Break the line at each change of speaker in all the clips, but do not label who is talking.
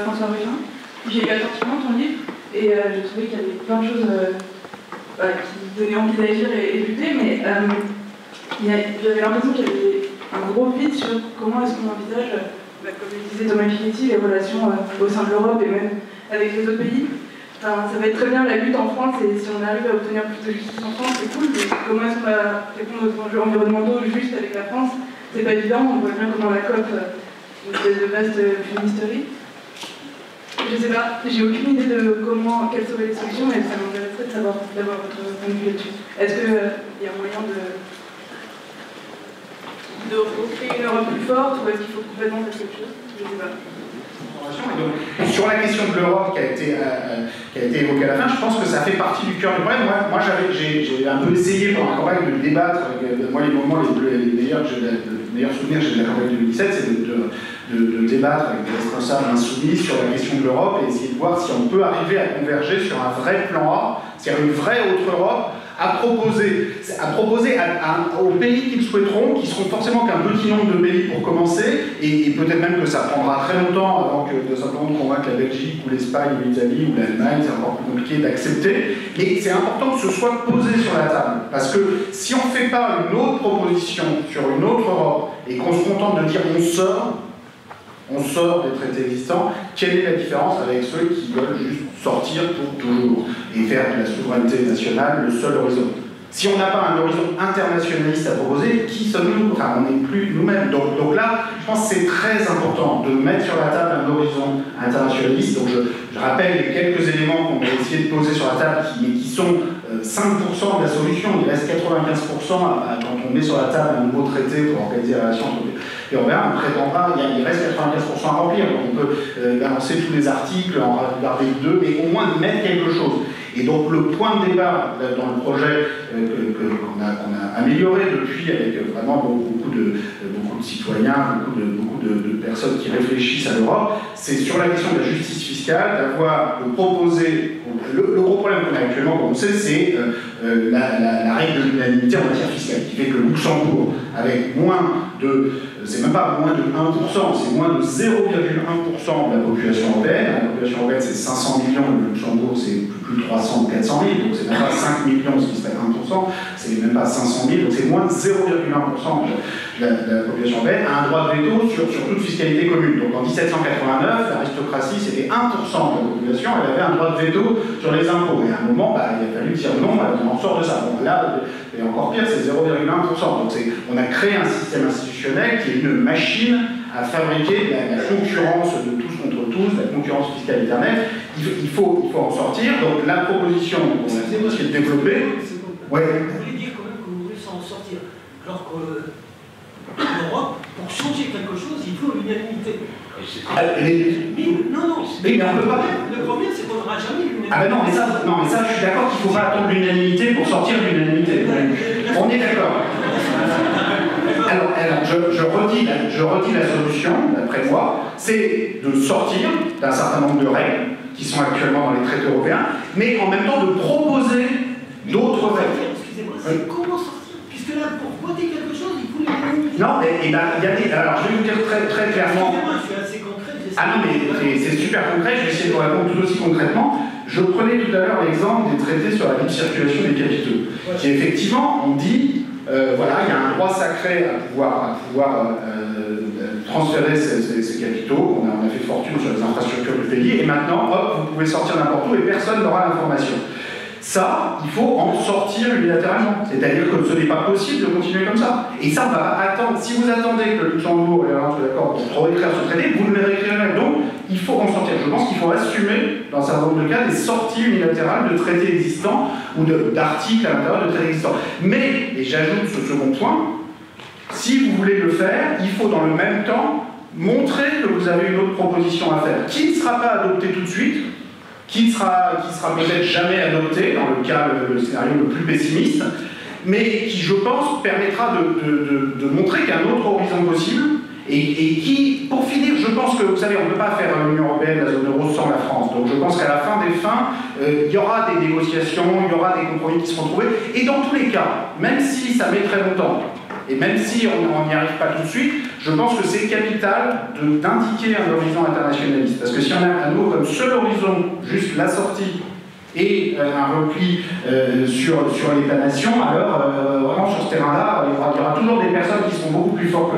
François Ruffin. J'ai lu attentivement ton livre et j'ai trouvé qu'il y avait plein de choses qui donnaient envie d'agir et lutter, mais j'avais l'impression qu'il y avait un gros vide sur comment est-ce qu'on envisage, comme le disait Thomas Piketty, les relations au sein de l'Europe et même avec les autres pays. Enfin, ça va être très bien la lutte en France et si on arrive à obtenir plus de justice en France, c'est cool, mais comment est-ce qu'on va répondre aux enjeux environnementaux juste avec la France? C'est pas évident, on voit bien comment la COP, une espèce de vaste fumisterie. Je sais pas, j'ai aucune idée de quelles seraient les solutions, mais ça m'intéresserait d'avoir votre point de vue là-dessus. Est-ce qu'il y a moyen de recréer une Europe plus forte ou est-ce qu'il faut complètement faire quelque chose? Je sais pas.
Donc, sur la question de l'Europe qui a été évoquée à la fin, je pense que ça fait partie du cœur du problème. Moi j'ai un peu essayé pendant la campagne de débattre. Moi, les moments les meilleurs souvenirs que j'ai de la campagne de 2017, c'est de débattre avec des responsables insoumis sur la question de l'Europe et essayer de voir si on peut arriver à converger sur un vrai plan A, c'est-à-dire une vraie autre Europe, à proposer aux pays qui le souhaiteront, qui seront forcément qu'un petit nombre de pays pour commencer, et peut-être même que ça prendra très longtemps avant de simplement convaincre la Belgique ou l'Espagne ou l'Italie ou l'Allemagne, c'est encore plus compliqué d'accepter, mais c'est important que ce soit posé sur la table, parce que si on ne fait pas une autre proposition sur une autre Europe, et qu'on se contente de dire on sort des traités existants, quelle est la différence avec ceux qui veulent juste sortir pour toujours et faire de la souveraineté nationale le seul horizon? Si on n'a pas un horizon internationaliste à proposer, qui sommes-nous? Enfin, on n'est plus nous-mêmes. Donc là, je pense que c'est très important de mettre sur la table un horizon internationaliste. Donc je rappelle les quelques éléments qu'on va essayer de poser sur la table qui sont 5% de la solution. Il reste 95% quand on met sur la table un nouveau traité pour organiser la relation entre les Européens. On prétendra, il reste 95% à remplir. Donc on peut balancer tous les articles, en regarder deux, mais au moins mettre quelque chose. Et donc le point de départ dans le projet qu'on a amélioré depuis, avec vraiment beaucoup de citoyens, beaucoup de personnes qui réfléchissent à l'Europe, c'est sur la question de la justice fiscale, d'avoir proposé. Le gros problème qu'on a actuellement, comme on sait, c'est la règle de l'unanimité en matière fiscale, qui fait que Luxembourg, avec moins de, c'est même pas moins de 1%, c'est moins de 0,1% de la population européenne. La population européenne, c'est 500 millions, le Luxembourg, c'est plus de 300 ou 400 000, donc c'est même pas 5 millions, ce qui serait 1%, c'est même pas 500 000, donc c'est moins de 0,1% de la population européenne a un droit de veto sur toute fiscalité commune. Donc en 1789, l'aristocratie, c'était 1% de la population, elle avait un droit de veto sur les impôts. Et à un moment, il a fallu dire non, on en sort de ça. Bon, là, et encore pire, c'est 0,1%. Donc on a créé un système institutionnel qui est une machine à fabriquer la concurrence de tous contre tous, la concurrence fiscale éternelle. Il faut en sortir. Donc la proposition qu'on a essayé de développer... Ouais.
Vous voulez dire quand même que vous voulez s'en sortir. Alors qu'en Europe, pour changer quelque chose, il faut l'unanimité. Non,
mais on peut pas.
Le problème, c'est qu'on n'aura jamais l'unanimité.
Ah ben non, mais ça, je suis d'accord qu'il ne faut pas attendre l'unanimité pour sortir de l'unanimité. On est d'accord. Alors je redis la solution, d'après moi, c'est de sortir d'un certain nombre de règles qui sont actuellement dans les traités européens, mais en même temps de proposer d'autres règles.
Excusez-moi, c'est comment sortir? Puisque là, pour voter quelque chose, il faut l'unanimité.
Non, mais alors je vais vous dire très clairement.
Excusez-moi, je suis assez concret.
Ah non, mais c'est super concret, je vais essayer de vous répondre tout aussi concrètement. Je prenais tout à l'heure l'exemple des traités sur la libre circulation des capitaux, qui effectivement, on dit, voilà, il y a un droit sacré à pouvoir transférer ces capitaux, on a fait fortune sur les infrastructures du pays, et maintenant, hop, vous pouvez sortir n'importe où et personne n'aura l'information. Ça, il faut en sortir unilatéralement. C'est-à-dire que ce n'est pas possible de continuer comme ça. Et ça, on va attendre. Si vous attendez que le Luxembourg et l'Irlande soient d'accord pour réécrire ce traité, vous ne le réécrirez. Donc, il faut en sortir. Je pense qu'il faut assumer, dans un certain nombre de cas, des sorties unilatérales de traités existants ou d'articles à l'intérieur de traités existants. Mais, et j'ajoute ce second point, si vous voulez le faire, il faut dans le même temps montrer que vous avez une autre proposition à faire, qui ne sera pas adoptée tout de suite, qui sera peut-être jamais adopté, dans le cas, le scénario le plus pessimiste, mais qui, je pense, permettra de montrer qu'il y a un autre horizon possible, et qui, pour finir, je pense que, vous savez, on ne peut pas faire l'Union européenne, la zone euro, sans la France. Donc je pense qu'à la fin des fins, il y aura des négociations, il y aura des compromis qui seront trouvés, et dans tous les cas, même si ça met très longtemps, et même si on n'y arrive pas tout de suite, je pense que c'est capital d'indiquer un horizon internationaliste. Parce que si on a à nouveau comme seul horizon juste la sortie et un repli sur l'État-nation, alors vraiment sur ce terrain-là, il y aura toujours des personnes qui seront beaucoup plus fortes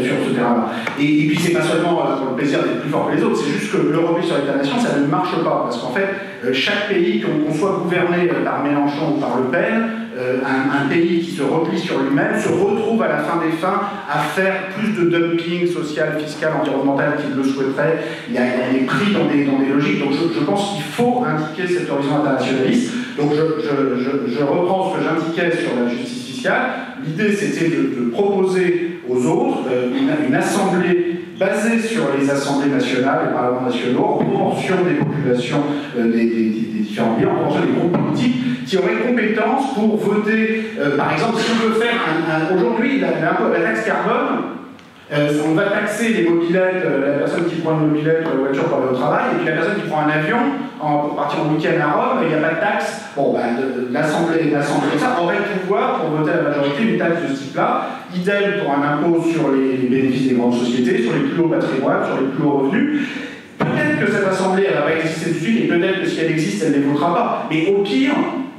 sur ce terrain-là. Et puis c'est pas seulement pour le plaisir d'être plus fort que les autres, c'est juste que le repli sur l'État-nation, ça ne marche pas. Parce qu'en fait, chaque pays, qu'on soit gouverné par Mélenchon ou par Le Pen, un pays qui se replie sur lui-même se retrouve à la fin des fins à faire plus de dumping social, fiscal, environnemental qu'il le souhaiterait. Il est pris dans des logiques. Donc je pense qu'il faut indiquer cet horizon internationaliste. Donc je reprends ce que j'indiquais sur la justice fiscale. L'idée c'était de proposer aux autres une assemblée basée sur les assemblées nationales, les parlements nationaux, en proportion des populations des différents pays, en proportion des groupes politiques, qui auraient compétence pour voter, par exemple, si on veut faire aujourd'hui, la taxe carbone, on va taxer les mobylettes, la personne qui prend une mobylette ou la voiture pour aller au travail, et puis la personne qui prend un avion, pour partir en week-end à Rome, il n'y a pas de taxe. Bon, l'Assemblée ça aurait le pouvoir pour voter à la majorité une taxe de ce type-là. Idem pour un impôt sur les bénéfices des grandes sociétés, sur les plus hauts patrimoines, sur les plus hauts revenus. Peut-être que cette Assemblée, elle va pas exister tout de suite, et peut-être que si elle existe, elle ne les votera pas. Mais au pire,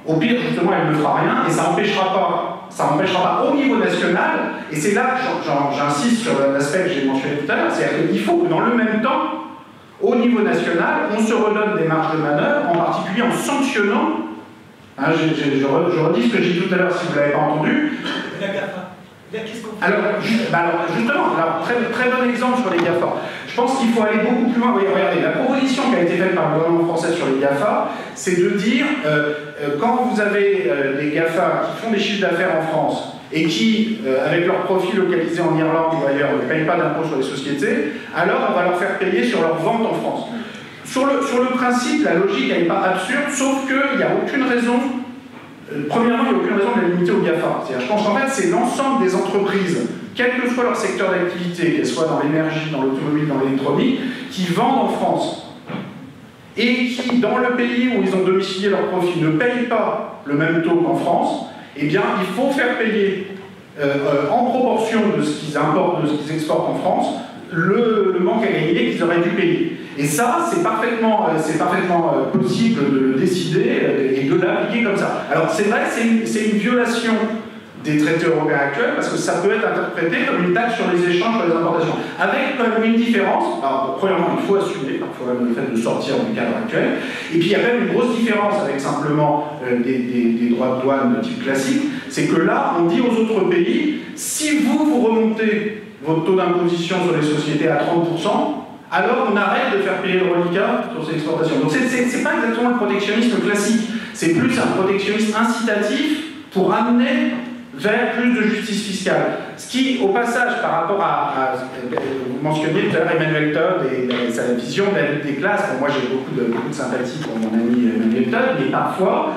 justement, elle ne fera rien, et ça n'empêchera pas au niveau national, et c'est là que j'insiste sur l'aspect que j'ai mentionné tout à l'heure, c'est-à-dire qu'il faut que dans le même temps, au niveau national, on se redonne des marges de manœuvre, en particulier en sanctionnant, je redis ce que j'ai dit tout à l'heure si vous ne l'avez pas entendu.
La GAFA. Qu'est-ce qu'on fait ?
Alors justement, très bon exemple sur les GAFA. Je pense qu'il faut aller beaucoup plus loin. Oui, regardez, la proposition qui a été faite par le gouvernement français sur les GAFA, c'est de dire, quand vous avez des GAFA qui font des chiffres d'affaires en France et qui, avec leur profit localisé en Irlande ou ailleurs, ne payent pas d'impôt sur les sociétés, alors on va leur faire payer sur leur vente en France. Sur le principe, la logique, elle n'est pas absurde, sauf qu'il n'y a aucune raison. Premièrement, il n'y a aucune raison de la limiter aux GAFA. C'est-à-dire, je pense qu'en fait, c'est l'ensemble des entreprises, quel que soit leur secteur d'activité, qu'elles soient dans l'énergie, dans l'automobile, dans l'électronique, qui vendent en France et qui, dans le pays où ils ont domicilié leur profit, ne payent pas le même taux qu'en France, eh bien, il faut faire payer en proportion de ce qu'ils importent, de ce qu'ils exportent en France, le manque à gagner qu'ils auraient dû payer. Et ça, c'est parfaitement possible de le décider et de l'appliquer comme ça. Alors, c'est vrai que c'est une violation des traités européens actuels, parce que ça peut être interprété comme une taxe sur les échanges, sur les importations. Avec quand même une différence. Alors, premièrement, il faut assumer parfois le fait de sortir du cadre actuel. Et puis, il y a quand même une grosse différence avec simplement des droits de douane de type classique. C'est que là, on dit aux autres pays, si vous remontez votre taux d'imposition sur les sociétés à 30%, alors on arrête de faire payer le reliquat sur ces exportations. Donc c'est pas exactement le protectionnisme classique, c'est plus un protectionnisme incitatif pour amener vers plus de justice fiscale. Ce qui, au passage, par rapport vous mentionniez tout à l'heure Emmanuel Todd et sa vision de la lutte des classes. Bon, moi j'ai beaucoup de sympathie pour mon ami Emmanuel Todd, mais parfois,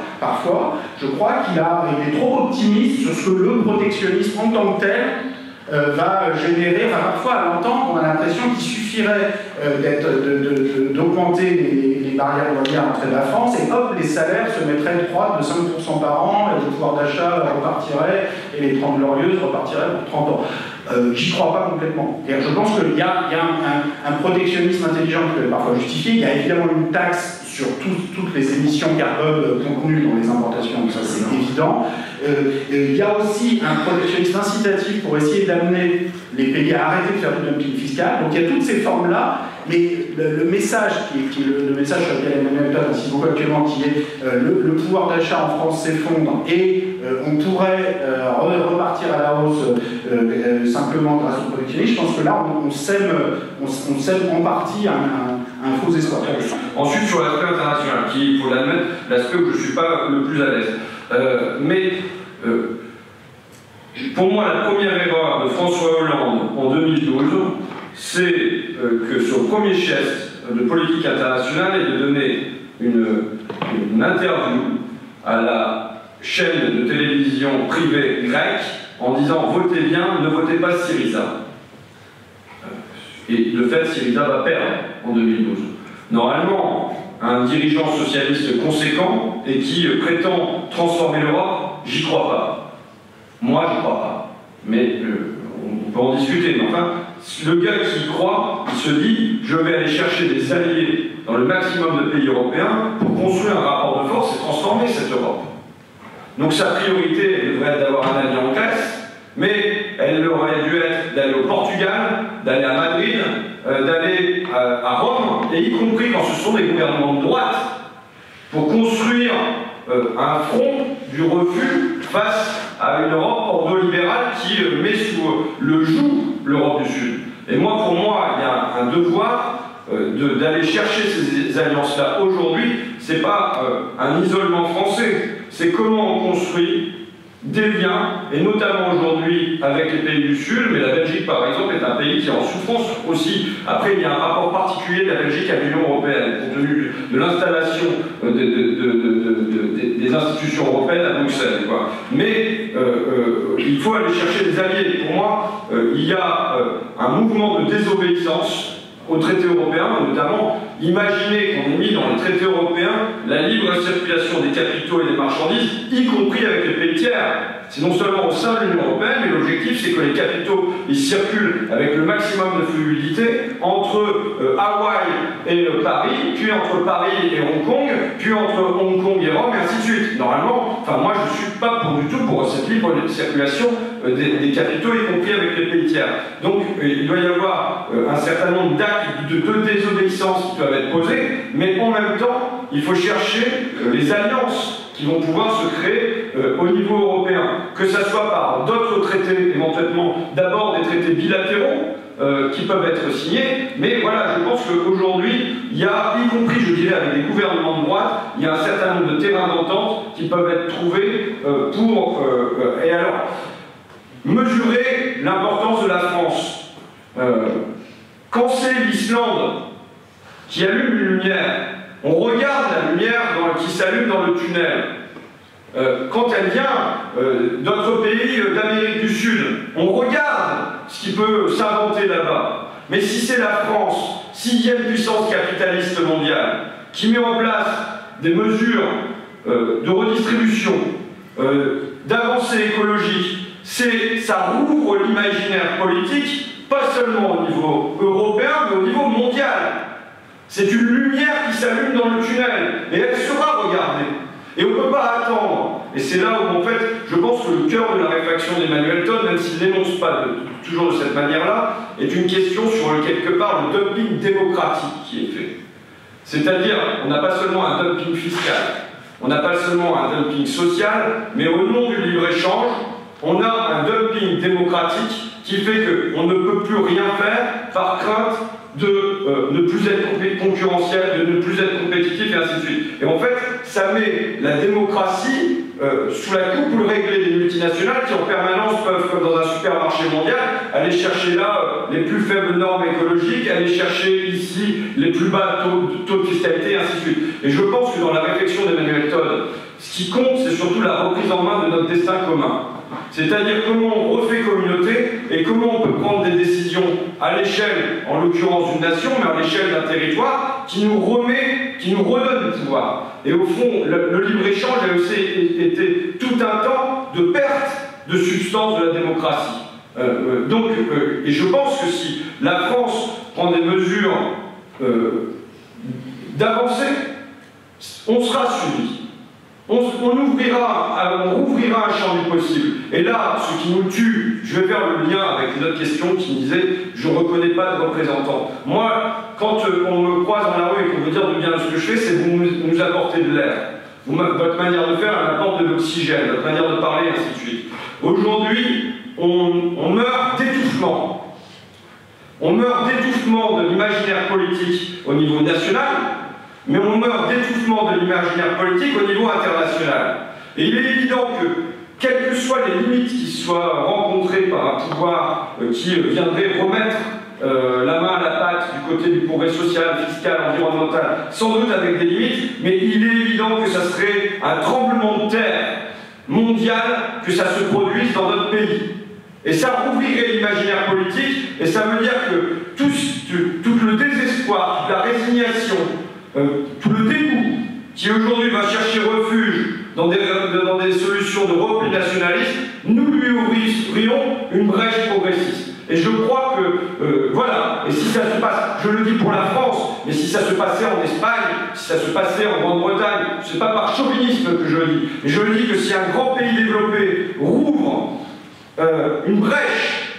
je crois qu'il est trop optimiste sur ce que le protectionnisme en tant que tel va générer. Enfin, parfois, à l'entendre, on a l'impression qu'il suffirait d'augmenter les barrières douanières à l'entrée de la France et hop, les salaires se mettraient de croître de 5% par an, et le pouvoir d'achat repartirait, et les 30 glorieuses repartiraient pour 30 ans. J'y crois pas complètement. Et je pense qu'il y a un protectionnisme intelligent qui peut être parfois justifié. Il y a évidemment une taxe sur toutes les émissions carbone contenues dans les importations, donc ça c'est évident. Il y a aussi un protectionnisme incitatif pour essayer d'amener les pays à arrêter de faire du dumping fiscal. Donc il y a toutes ces formes-là, mais le message qui est le message sur lequel Emmanuel Todd insiste beaucoup actuellement, qui est le pouvoir d'achat en France s'effondre et on pourrait repartir à la hausse simplement grâce au protectionnisme. Je pense que là on sème en partie un faux espoir.
Ensuite, sur l'aspect international, qui, il faut l'admettre, l'aspect où je ne suis pas le plus à l'aise. Pour moi, la première erreur de François Hollande en 2012, c'est que son premier geste de politique internationale est de donner une interview à la chaîne de télévision privée grecque en disant « Votez bien, ne votez pas Syriza ». Et de fait, Syriza va perdre en 2012. Normalement, un dirigeant socialiste conséquent et qui prétend transformer l'Europe, j'y crois pas. Moi, j'y crois pas. Mais on peut en discuter. Mais enfin, le gars qui y croit, il se dit, je vais aller chercher des alliés dans le maximum de pays européens pour construire un rapport de force et transformer cette Europe. Donc sa priorité, elle devrait être d'avoir un allié en Grèce, mais elle aurait dû être d'aller au Portugal, d'aller à Madrid, d'aller à Rome, et y compris quand ce sont des gouvernements de droite, pour construire un front du refus face à une Europe ordolibérale qui met sous le joug l'Europe du Sud. Et moi, pour moi, il y a un devoir d'aller chercher ces alliances-là aujourd'hui. C'est pas un isolement français, c'est comment on construit des liens, et notamment aujourd'hui avec les pays du Sud, mais la Belgique par exemple est un pays qui est en souffrance aussi. Après il y a un rapport particulier de la Belgique à l'Union européenne, compte tenu de l'installation des institutions européennes à Bruxelles, quoi. Mais il faut aller chercher des alliés. Pour moi, il y a un mouvement de désobéissance aux traités européens, notamment, imaginez qu'on ait mis dans les traités européens la libre circulation des capitaux et des marchandises, y compris avec les pays tiers. C'est non seulement au sein de l'Union européenne, mais l'objectif c'est que les capitaux ils circulent avec le maximum de fluidité entre Hawaï et Paris, puis entre Paris et Hong Kong, puis entre Hong Kong et Rome, et ainsi de suite. Normalement, enfin moi je ne suis pas du tout pour cette libre circulation des capitaux, y compris avec les pays tiers. Donc il doit y avoir un certain nombre d'actes de désobéissance qui doivent être posés, mais en même temps, il faut chercher les alliances qui vont pouvoir se créer au niveau européen, que ce soit par d'autres traités, éventuellement d'abord des traités bilatéraux qui peuvent être signés, mais voilà, je pense qu'aujourd'hui, il y a, y compris, je dirais, avec des gouvernements de droite, il y a un certain nombre de terrains d'entente qui peuvent être trouvés pour... et alors, mesurer l'importance de la France. Quand c'est l'Islande qui allume une lumière, on regarde la lumière qui s'allume dans le tunnel. Quand elle vient d'autres pays d'Amérique du Sud, on regarde ce qui peut s'inventer là-bas. Mais si c'est la France, 6e puissance capitaliste mondiale, qui met en place des mesures de redistribution, d'avancée écologique, ça rouvre l'imaginaire politique, pas seulement au niveau européen, mais au niveau mondial. C'est une lumière qui s'allume dans le tunnel, et elle sera regardée. Et on ne peut pas attendre. Et c'est là où, en fait, je pense que le cœur de la réflexion d'Emmanuel Todd, même s'il n'énonce pas toujours de cette manière-là, est une question sur, quelque part, le dumping démocratique qui est fait. C'est-à-dire, on n'a pas seulement un dumping fiscal, on n'a pas seulement un dumping social, mais au nom du libre-échange, on a un dumping démocratique qui fait qu'on ne peut plus rien faire par crainte de ne plus être concurrentiel, de ne plus être compétitif, et ainsi de suite. Et en fait, ça met la démocratie sous la coupe réglée des multinationales qui en permanence peuvent, comme dans un supermarché mondial, aller chercher là les plus faibles normes écologiques, aller chercher ici les plus bas taux de fiscalité, et ainsi de suite. Et je pense que dans la réflexion d'Emmanuel Todd, ce qui compte, c'est surtout la reprise en main de notre destin commun. C'est-à-dire comment on refait communauté et comment on peut prendre des décisions à l'échelle, en l'occurrence d'une nation, mais à l'échelle d'un territoire qui nous redonne du pouvoir. Et au fond, le libre-échange a aussi été tout un temps de perte de substance de la démocratie. Et je pense que si la France prend des mesures d'avancée, on sera suivi. On rouvrira un champ du possible. Et là, ce qui nous tue, je vais faire le lien avec une autre question qui me disait « je ne reconnais pas de représentant ». Moi, quand on me croise dans la rue et qu'on veut dire du bien de ce que je fais, c'est vous nous apportez de l'air. Votre manière de faire, elle apporte de l'oxygène, votre manière de parler, ainsi de suite. Aujourd'hui, on meurt d'étouffement. On meurt d'étouffement de l'imaginaire politique au niveau national, mais on meurt d'étouffement de l'imaginaire politique au niveau international. Et il est évident que, quelles que soient les limites qui soient rencontrées par un pouvoir qui viendrait remettre la main à la pâte du côté du progrès social, fiscal, environnemental, sans doute avec des limites, mais il est évident que ça serait un tremblement de terre mondial que ça se produise dans notre pays. Et ça rouvrirait l'imaginaire politique, et ça veut dire que tout le désespoir, toute la résignation, tout le dégoût qui aujourd'hui va chercher refuge dans des solutions de repli nationaliste, nous lui ouvrions une brèche progressiste. Et je crois que, voilà, et si ça se passe, je le dis pour la France, mais si ça se passait en Espagne, si ça se passait en Grande-Bretagne, c'est pas par chauvinisme que je le dis, mais je le dis que si un grand pays développé rouvre une brèche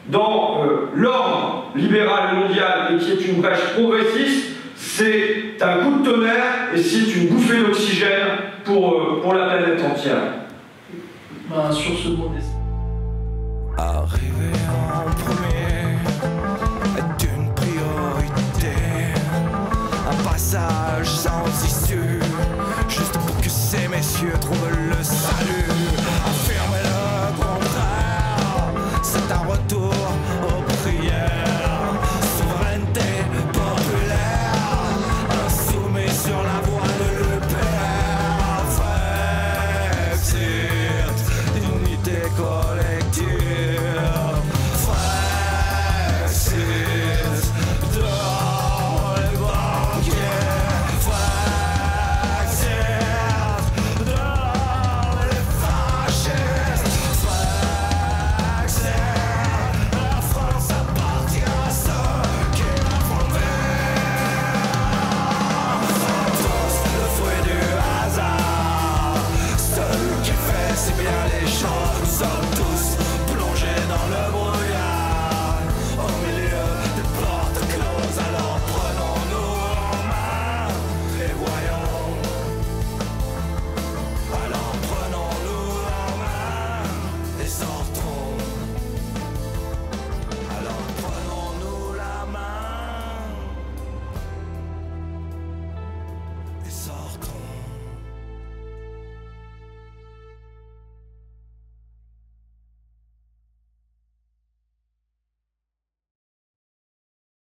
dans l'ordre libéral mondial et qui est une brèche progressiste, c'est un coup de tonnerre et c'est une bouffée d'oxygène pour la planète entière.
Ben, sur ce mot d'espoir.
Arriver en premier est une priorité. Un passage sans issue, juste pour que ces messieurs trouvent le salut. Affirmer le contraire, c'est un retour aux prières. Souveraineté populaire, insoumis sur la voie de l'UPR. Frexit, unité collective. It's all